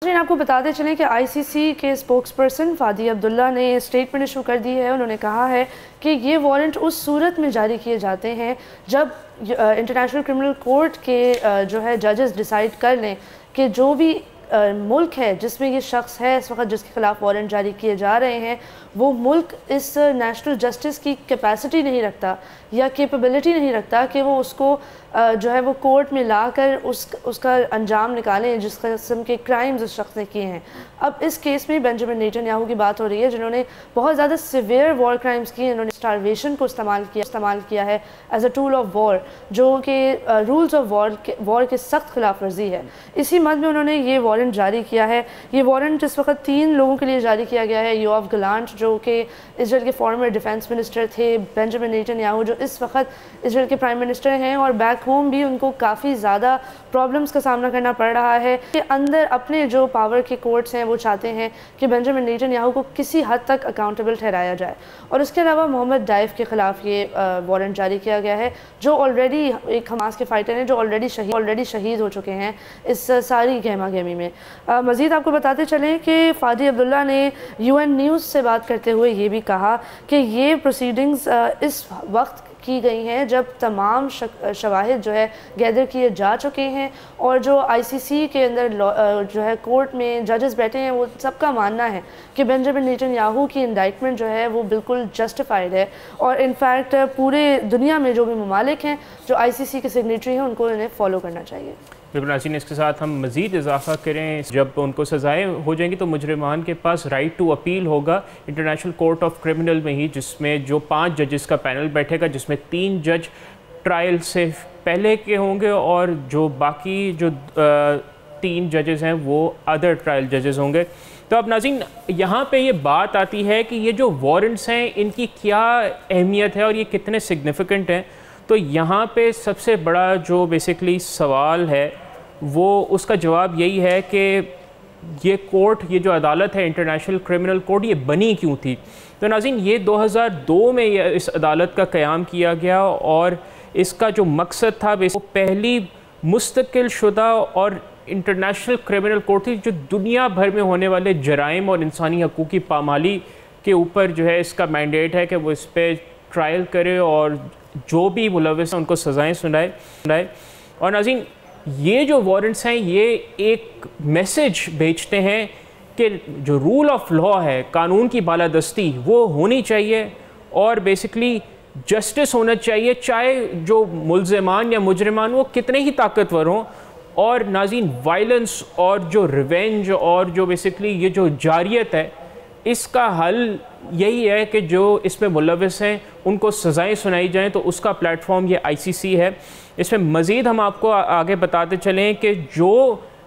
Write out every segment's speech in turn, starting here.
آپ کو بتاتے چلیں کہ آئی سی سی کے اسپوکس پرسن فادی عبداللہ نے اسٹیٹمنٹ ایشو کر دی ہے. انہوں نے کہا ہے کہ یہ وارنٹ اس صورت میں جاری کیے جاتے ہیں جب انٹرنیشنل کرمنل کورٹ کے جو ہے ججز ڈیسائیڈ کر لیں کہ جو بھی ملک ہے جس میں یہ شخص ہے اس وقت جس کے خلاف وارنٹ جاری کیے جا رہے ہیں وہ ملک اس نیشنل جسٹس کی کیپیسٹی نہیں رکھتا یا کیپیبلٹی نہیں رکھتا کہ وہ اس کو جو ہے وہ کورٹ میں لا کر اس کا انجام نکالیں جس قسم کے کرائمز اس شخص نے کیے ہیں. اب اس کیس میں بینجامن نیتن یاہو کی بات ہو رہی ہے جنہوں نے بہت زیادہ سیویئر وار کرائمز کیے. انہوں نے اسٹارویشن کو استعمال کیا ہے as a tool of war جو کہ رولز آف وار کے سخت خلاف ورزی ہے. اسی مد میں انہوں نے یہ وارنٹ جاری کیا ہے. یہ وارنٹ اس وقت 3 لوگوں کے لیے جاری کیا گیا ہے. یوآف گلانٹ جو کہ اسرائیل کے فارمر ڈیفینس منسٹر تھے, بینجامن نیتن یاہو جو اس وقت اسرائیل کے پرائم منسٹر ہیں اور بیک ہوم بھی ان کو کافی زیادہ پرابلمز کا سامنا کرنا پڑ رہا ہے کہ اندر اپنے جو پاور کے کورٹس ہیں وہ چاہتے ہیں کہ بینجامن نیتن یاہو کو کسی حد تک اکاؤنٹیبل ٹھہرایا جائے. اور اس کے علاوہ محمد ڈائف کے خلاف یہ وارنٹ جاری کیا گیا ہے جو آلریڈی ایک حماس کے فائٹر ہیں جو آلریڈی شہید ہو چکے ہیں اس ساری گہما گہمی میں. مزید آپ کو بتاتے چلیں کہ فادی عبداللہ نے UN نیوز سے بات کرتے ہوئے یہ بھی کہا کہ یہ پروسیڈنگز اس وقت کی گئی ہیں جب تمام شواہد جو ہے گیدر کیے جا چکے ہیں اور جو آئی سی سی کے اندر جو ہے کورٹ میں ججز بیٹھے ہیں وہ سب کا ماننا ہے کہ بینجامن نیتن یاہو کی انڈائٹمنٹ جو ہے وہ بالکل جسٹیفائڈ ہے. اور انفیکٹ پورے دنیا میں جو بھی ممالک ہیں جو آئی سی سی کے سگنیٹری ہیں ان کو انہیں فالو کرنا چاہیے. بالکل ناظرین, اس کے ساتھ ہم مزید اضافہ کریں, جب ان کو سزائیں ہو جائیں گی تو مجرمان کے پاس رائٹ ٹو اپیل ہوگا انٹرنیشنل کورٹ آف کرمنل میں ہی, جس میں جو 5 ججز کا پینل بیٹھے گا جس میں 3 جج ٹرائل سے پہلے کے ہوں گے اور جو باقی جو 3 ججز ہیں وہ ادر ٹرائل ججز ہوں گے. تو اب ناظرین یہاں پہ یہ بات آتی ہے کہ یہ جو وارنٹس ہیں ان کی کیا اہمیت ہے اور یہ کتنے سگنیفیکنٹ ہیں. تو یہاں پہ سب سے بڑا جو بیسیکلی سوال ہے وہ اس کا جواب یہی ہے کہ یہ کورٹ, یہ جو عدالت ہے انٹرنیشنل کرمنل کورٹ, یہ بنی کیوں تھی. تو ناظرین یہ 2002 میں اس عدالت کا قیام کیا گیا اور اس کا جو مقصد تھا وہ پہلی مستقل شدہ اور انٹرنیشنل کرمنل کورٹ تھی جو دنیا بھر میں ہونے والے جرائم اور انسانی حقوق کی پامالی کے اوپر جو ہے اس کا مینڈیٹ ہے کہ وہ اس پہ ٹرائل کرے اور جو بھی ملوث ہیں ان کو سزائیں سنائے. اور ناظرین یہ جو وارنٹس ہیں یہ ایک میسج بھیجتے ہیں کہ جو رول آف لا ہے, قانون کی بالادستی وہ ہونی چاہیے اور بیسکلی جسٹس ہونا چاہیے, چاہے جو ملزمان یا مجرمان وہ کتنے ہی طاقتور ہوں. اور ناظرین وائلنس اور جو ریونج اور جو بیسکلی یہ جو جاریت ہے اس کا حل یہی ہے کہ جو اس میں ملوث ہیں ان کو سزائیں سنائی جائیں. تو اس کا پلیٹ فارم یہ آئی سی سی ہے. اس میں مزید ہم آپ کو آگے بتاتے چلیں کہ جو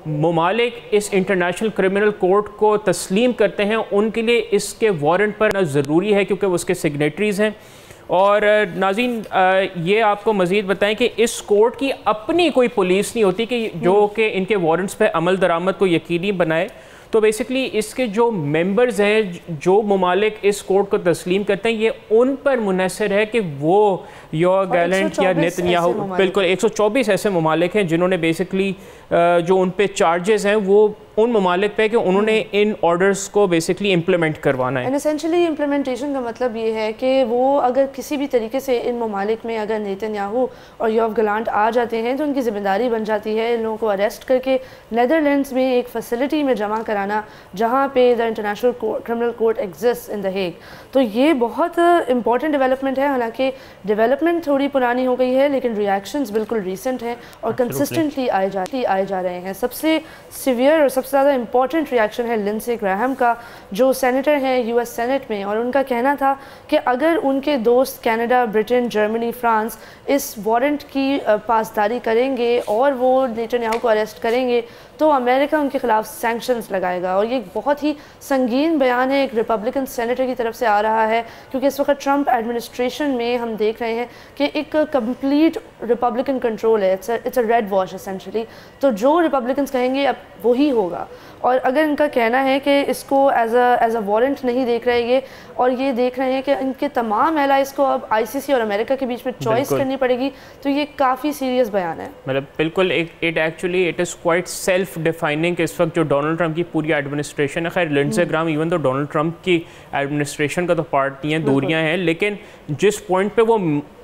ممالک اس انٹرنیشنل کرمنل کورٹ کو تسلیم کرتے ہیں ان کے لیے اس کے وارنٹ پر ضروری ہے کیونکہ وہ اس کے سگنیٹریز ہیں. اور ناظرین یہ آپ کو مزید بتائیں کہ اس کورٹ کی اپنی کوئی پولیس نہیں ہوتی کہ جو کہ ان کے وارنٹس پہ عمل درآمد کو یقینی بنائے. تو بیسکلی اس کے جو ممبرز ہیں جو ممالک اس کورٹ کو تسلیم کرتے ہیں یہ ان پر منحصر ہے کہ وہ یوآف گلانٹ یا نیتن یاہو, بالکل 124 ایسے ممالک ہیں جنہوں نے بیسکلی جو ان پہ چارجز ہیں وہ ان ممالک پہ کہ انہوں نے ان آرڈرز کو بیسکلی امپلیمنٹ کروانا ہے. اسینشلی امپلیمنٹیشن کا مطلب یہ ہے کہ وہ اگر کسی بھی طریقے سے ان ممالک میں اگر نیتن یاہو اور یوآف گلانٹ آ جاتے ہیں تو ان کی ذمہ داری بن جاتی ہے ان لوگوں کو اریسٹ کر کے نیدرلینڈز میں ایک فیسلٹی میں جمع کرانا جہاں پہ the international criminal court exist in the Hague. تو یہ بہت امپورٹنٹ ڈیولپمنٹ ہے. حالانکہ ڈیولپمنٹ تھوڑی پرانی ہو گئی ہے لیکن ریئیکشنز بالکل ریسنٹ ہیں اور کنسسٹنٹلی آئے جا رہے ہیں. سب سے سیویئر اور سب سے زیادہ امپورٹنٹ ریئیکشن ہے لنسے گراہم کا جو سینیٹر ہیں US سینٹ میں, اور ان کا کہنا تھا کہ اگر ان کے دوست کینیڈا, برٹن, جرمنی, فرانس اس وارنٹ کی پاسداری کریں گے اور وہ نیتن یاہو کو اریسٹ کریں گے تو امریکہ ان کے خلاف سینکشنز لگائے گا. اور یہ بہت ہی سنگین بیان ہے ایک ریپبلکن سینیٹر کی طرف سے آ رہا ہے کیونکہ اس وقت ٹرمپ ایڈمنسٹریشن میں ہم دیکھ رہے ہیں کہ ایک کمپلیٹ ریپبلکن کنٹرول ہے. It's a red wash essentially. تو جو ریپبلکنز کہیں گے اب وہی ہوگا. اور اگر ان کا کہنا ہے کہ اس کو ایز اے وارنٹ نہیں دیکھ رہے یہ, اور یہ دیکھ رہے ہیں کہ ان کے تمام ایلائز کو اب آئی سی سی اور امریکہ کے بیچ میں چوائس کرنی پڑے گی, تو یہ کافی سیریس بیان ہے. مطلب بالکل it actually it is quite self self defining کہ اس وقت جو ڈونلڈ ٹرمپ کی پوری ایڈمنسٹریشن ہے، خیر لنڈزے گرام ایون تو ڈونلڈ ٹرمپ کی ایڈمنسٹریشن کا تو پارٹ نہیں ہے، دوریاں ہیں، لیکن جس پوائنٹ پہ وہ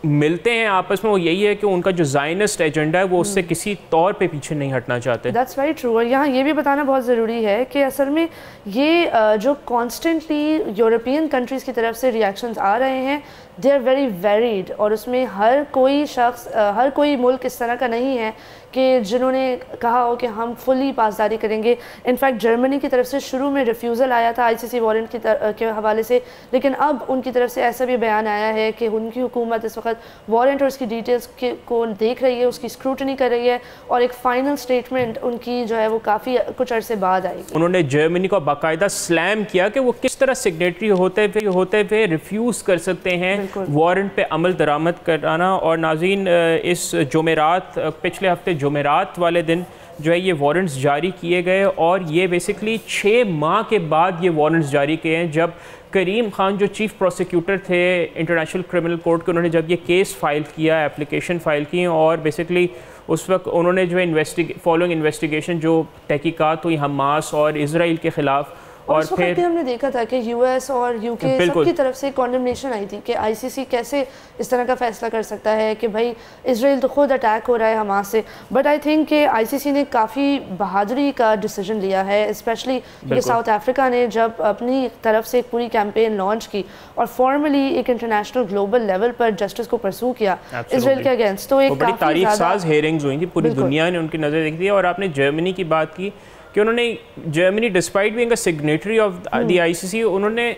ملتے ہیں آپس میں وہ یہی ہے کہ ان کا جو زائنسٹ ایجنڈا ہے وہ اس سے کسی طور پہ پیچھے نہیں ہٹنا چاہتے. That's very true. اور یہاں یہ بھی بتانا بہت ضروری ہے کہ اصل میں یہ جو کانسٹنٹلی یورپین کنٹریز کی طرف سے ریئیکشنز آ رہے ہیں دے آر ویری ویریڈ، اور اس میں ہر کوئی شخص ہر کوئی ملک اس طرح کا نہیں ہے کہ جنہوں نے کہا ہو کہ ہم فلی پاسداری کریں گے. انفیکٹ جرمنی کی طرف سے شروع میں ریفیوزل آیا تھا آئی سی سی وارنٹ کے حوالے سے، لیکن اب ان کی طرف سے ایسا بھی بیان آیا ہے کہ ان کی حکومت اس وقت وارنٹ اور اس کی ڈیٹیلز کو دیکھ رہی ہے، اس کی اسکروٹنی کر رہی ہے، اور ایک فائنل سٹیٹمنٹ ان کی جو ہے وہ کافی کچھ عرصے بعد آئے گی. انہوں نے جرمنی کو باقاعدہ سلیم کیا کہ وہ کس طرح سگنیٹری ہوتے ہوئے ریفیوز کر سکتے ہیں وارنٹ پہ عمل درآمد کرانا. اور ناظرین اس جمعرات پچھلے ہفتے جمعرات والے دن جو ہے یہ وارنٹس جاری کیے گئے، اور یہ بیسکلی 6 ماہ کے بعد یہ وارنٹس جاری کیے ہیں جب کریم خان جو چیف پروسیکیوٹر تھے انٹرنیشنل کرمنل کورٹ کے، انہوں نے جب یہ کیس فائل کیا، ایپلیکیشن فائل کی، اور بیسکلی اس وقت انہوں نے جو ہے فالوئنگ انویسٹیگیشن جو تحقیقات ہوئی حماس اور اسرائیل کے خلاف، اور اس وقت بھی ہم نے دیکھا تھا کہ یو ایس اور یو کے سب کی طرف سے کانڈمنیشن آئی تھی کہ آئی سی سی کیسے اس طرح کا فیصلہ کر سکتا ہے کہ بھائی اسرائیل تو خود اٹیک ہو رہا ہے حماس سے. بٹ آئی تھنک کہ آئی سی سی نے کافی بہادری کا ڈیسیجن لیا ہے، اسپیشلی کہ ساؤتھ افریقہ نے جب اپنی طرف سے ایک پوری کیمپین لانچ کی اور فارملی ایک انٹرنیشنل گلوبل لیول پر جسٹس کو پرسو کیا اسرائیل کے اگینسٹ. تو ایک بڑی تاریخ ساز ہیئرنگز ہوئی تھیں، پوری دنیا نے ان کی نظر دیکھی تھی. اور آپ نے جرمنی کی بات کی کہ انہوں نے Germany despite being a signatory of the I C C انہوں نے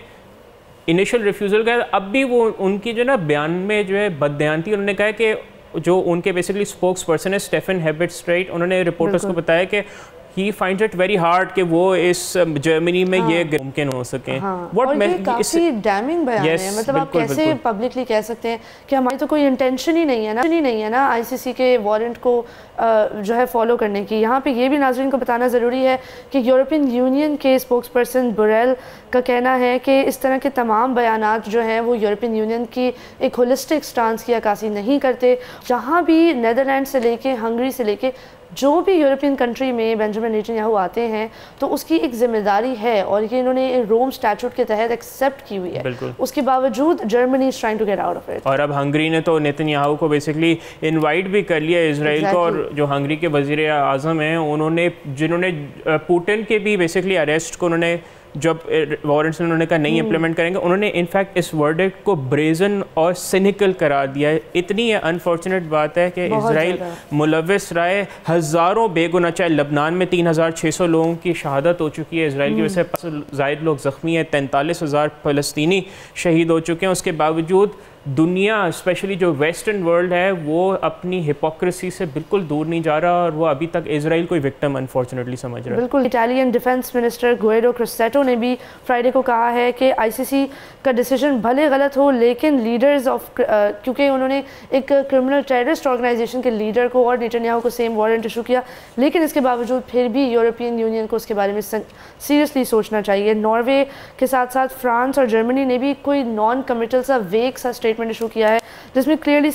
انیشل ریفیوزل کا، اب بھی وہ ان کی جو نا بیان میں جو ہے بددیانتی، انہوں نے کہا کہ جو ان کے بیسکلی اسپوکس پرسن ہے اسٹیفن ہیبٹ اسٹریٹ، انہوں نے رپورٹرز کو بتایا کہ he finds it very hard کہ وہ اس جرمنی میں یہ ممکن ہو سکیں. اور یہ کافی ڈیمنگ بیان ہے، مطلب آپ کیسے پبلکلی کہہ سکتے ہیں کہ ہماری تو کوئی انٹینشن ہی نہیں ہے نا آئی سی سی کے وارنٹ کو جو ہے فالو کرنے کی. یہاں پہ یہ بھی ناظرین کو بتانا ضروری ہے کہ یورپین یونین کے اسپوکس پرسن بوریل کا کہنا ہے کہ اس طرح کے تمام بیانات جو ہیں وہ یورپین یونین کی ایک ہولسٹک سٹانس کی عکاسی نہیں کرتے. جہاں بھی نیدرلینڈ سے لے کے ہنگری سے لے کے جو بھی یورپین کنٹری میں بینجامن نیتن آتے ہیں تو اس کی ایک ذمہ داری ہے، اور یہ انہوں نے روم اسٹیچوٹ کے تحت ایکسیپٹ کی ہوئی ہے. اس کے باوجود Germany is trying to get out of it. اور اب ہنگری نے تو نیتن یاہو کو بیسکلی انوائٹ بھی کر لیا اسرائیل کو، اور جو ہنگری کے وزیر اعظم ہیں جنہوں نے پوٹن کے بھی بیسکلی اریسٹ کو انہوں نے جب وارنٹس انہوں نے کہا نہیں امپلیمنٹ کریں گے، انہوں نے انفیکٹ اس ورڈکٹ کو بریزن اور سینیکل قرار دیا ہے. اتنی انفارچونیٹ بات ہے کہ اسرائیل ملوث رہا ہے، ہزاروں بے گناہ، چاہے لبنان میں 3600 لوگوں کی شہادت ہو چکی ہے اسرائیل کی وجہ سے، زائد لوگ زخمی ہیں، 43,000 فلسطینی شہید ہو چکے ہیں. اس کے باوجود دنیا اسپیشلی جو ویسٹرن ورلڈ ہے وہ اپنی ہپوکریسی سے بالکل دور نہیں جا رہا، اور وہ ابھی تک اسرائیل کو وکٹم انفارچونیٹلی سمجھ رہا ہے. بالکل. اٹالین ڈیفنس منسٹر گوئیڈو کرسیٹو نے بھی فرائیڈے کو کہا ہے کہ آئی سی سی کا ڈیسیجن بھلے غلط ہو، لیکن لیڈرز آف کیونکہ انہوں نے ایک کرمنل ٹیررسٹ آرگنائزیشن کے لیڈر کو اور نیتن یاہو کو سیم وارنٹ ایشو کیا، لیکن اس کے باوجود پھر بھی یورپین یونین کو اس کے بارے میں سیریسلی سوچنا چاہیے. ناروے کے ساتھ ساتھ فرانس اور جرمنی نے بھی کوئی نان کمیٹل سا ویگ سا اسٹیٹمنٹ ایشو کیا ہے جس میں کلیئرلی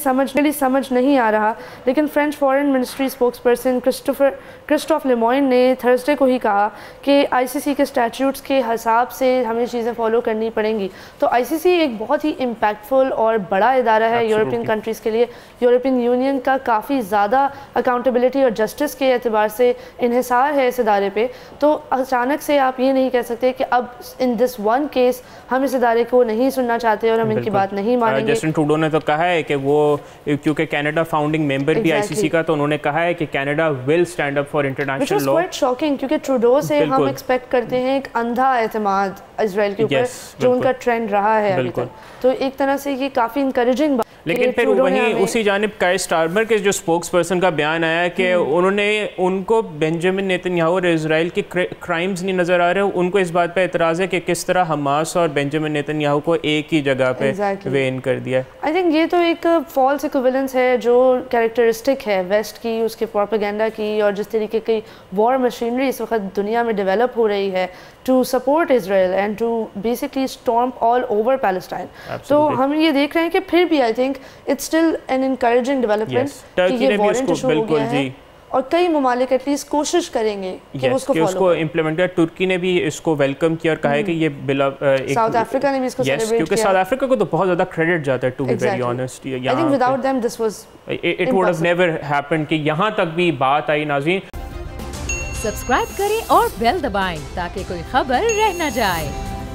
سمجھ نہیں آ رہا. لیکن French foreign ministry spokesperson Christophe Lemoyne نے تھرسڈے کو ہی کہا کہ آئی سی سی کے اسٹیچوٹس کے حساب سے ہمیں چیزیں فالو کرنی پڑیں گی. تو آئی سی سی ایک بہت ہی امپیکٹفل اور بڑا ادارہ ہے یورپین کنٹریز کے لیے. یورپین یونین کا کافی زیادہ اکاؤنٹیبلٹی اور جسٹس کے اعتبار سے انحصار ہے اس ادارے پہ. تو اچانک سے آپ یہ نہیں کہہ سکتے کہ اب ان دس ون کیس ہم اس ادارے کو نہیں سننا چاہتے اور ہم ان کی بات نہیں مانیں گے. جسٹن ٹروڈو نے تو کہا ہے کہ وہ کیونکہ کینیڈا فاؤنڈنگ ممبر بھی آئی سی سی کا، تو انہوں نے کہا ہے کہ Canada will stand up for international law. Quite shocking کیونکہ ٹروڈو سے ہم ایکسپیکٹ کرتے ہیں ایک اندھا اعتماد اسرائیل کے اوپر جو ان کا ٹرینڈ رہا ہے ابھی تک. تو ایک طرح سے یہ کافی انکریجنگ بات. لیکن پھر وہیں اسی جانب کائر سٹارمر کے جو اسپوکس پرسن کا بیان آیا کہ انہوں نے ان کو بینجامن نیتن یاہو اور اسرائیل کے کرائمز نہیں نظر آ رہے. ان کو اس بات پہ اعتراض ہے کہ کس طرح حماس اور بینجامن نیتن یاہو کو ایک ہی جگہ پہ وین کر دیا. آئی تھنک یہ تو ایک فالس ایکویولنس ہے جو کیریکٹرسٹک ہے ویسٹ کی، اس کے پروپیگنڈا کی، اور جس طریقے کی وار مشینری اس وقت دنیا میں ڈیولپ ہو رہی ہے to support Israel and to basically storm all over Palestine. تو ہم یہ دیکھ رہے ہیں کہ پھر بھی I think it's still an encouraging development کہ یہ وارنٹ ایشو ہو گیا ہے. اور کئی ممالک ایٹ لیسٹ کوشش کریں گے کہ اس کو امپلیمنٹ کریں. ترکی نے بھی اس کو ویلکم کیا اور کہا ہے کہ یہ بلا ساؤتھ افریقہ نے بھی اس کو سیلیبریٹ کیا, کیونکہ ساؤتھ افریقہ کو تو بہت زیادہ کریڈٹ جاتا ہے to be very honest. I think without them this was it would have never happen کہ یہاں تک بھی بات آئی. ناظرین سبسکرائب کریں اور بیل دبائیں تاکہ کوئی خبر رہ نہ جائے.